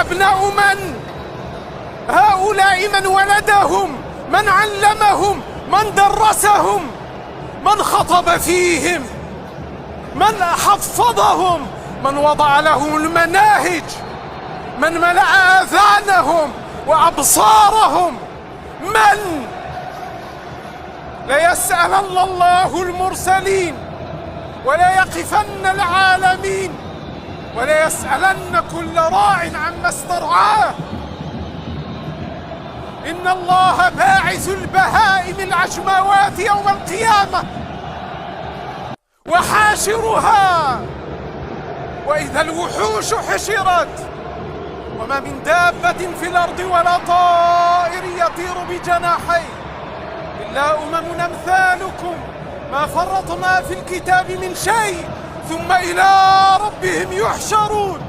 أبناء من؟ هؤلاء من ولدهم، من علمهم، من درسهم، من خطب فيهم، من حفظهم، من وضع لهم المناهج، من ملأ آذانهم وأبصارهم. من؟ ليسألن الله المرسلين، ولا يقفن العالمين، ولا يسألن كل راع عما استرعاه. إن الله باعث البهائم العشماوات يوم القيامة وحاشرها، وإذا الوحوش حشرت، وما من دابة في الأرض ولا طائر يطير بجناحيه إلا أمم أمثالكم ما فرطنا في الكتاب من شيء ثم إلى ربهم يحشرون.